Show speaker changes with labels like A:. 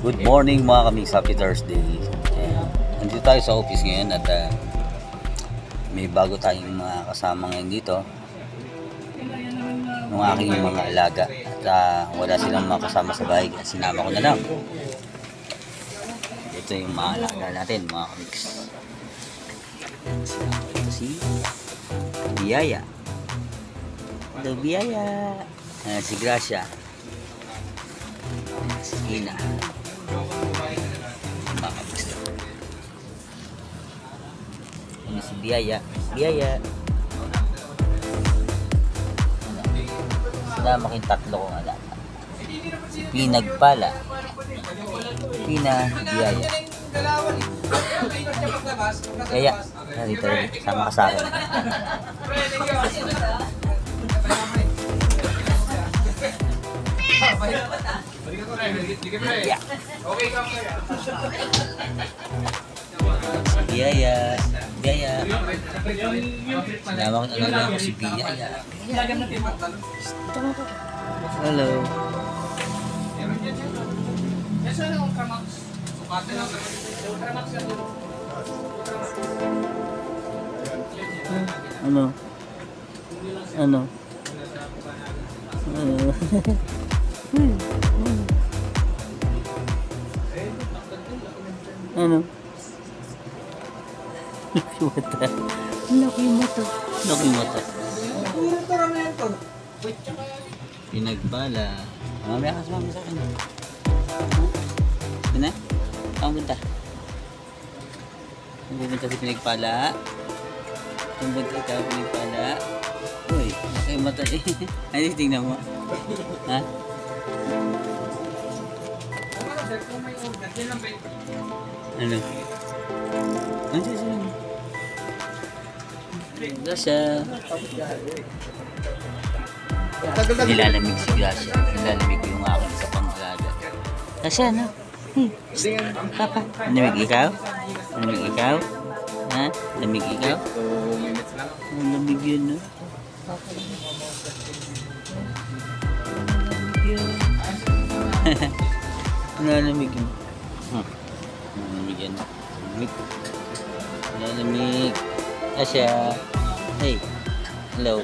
A: Good morning mga kamix, happy Thursday. Nandito tayo sa office ngayon at may bago tayong mga kasama ngayon dito ng aking mga alaga at wala silang mga kasama sa bahay at sinama ko na lang. Ito yung mga alaga natin mga kamix. Ito si Biyaya. Hello Biyaya. Si Gracia. Si Ina. Ini si Biyaya. Biyaya. Sinama kong tatlo kong alaga. Si Pinagpala. Pina, Biyaya. Biyaya. Dito, sama ka sa akin. Biyaya. Biyaya. Sinama ko alaga ko si Biyaya. Hello. Ano? Ano? Ano? Laki mata. Laki mata. Laki mata. Pinagpala. Mamaya ka sumama sa akin. Ito na? Saan punta? Saan pupunta si Pinagpala? Saan punta ikaw, Pinagpala? Uy, laki mata eh. Ay, tingnan mo. Ha? Ano? Ano siya? Gracia. Nilalamig si Gracia. Nilalamig yung aking sa pangalaga. Gracia, ano? Papa. Lamig ikaw? Lamig ikaw? Ha? Lamig ikaw? Lamig yun, no? Nilalamig yun. Nilalamig yan. Nilalamig. Gracia. Hey. Hello.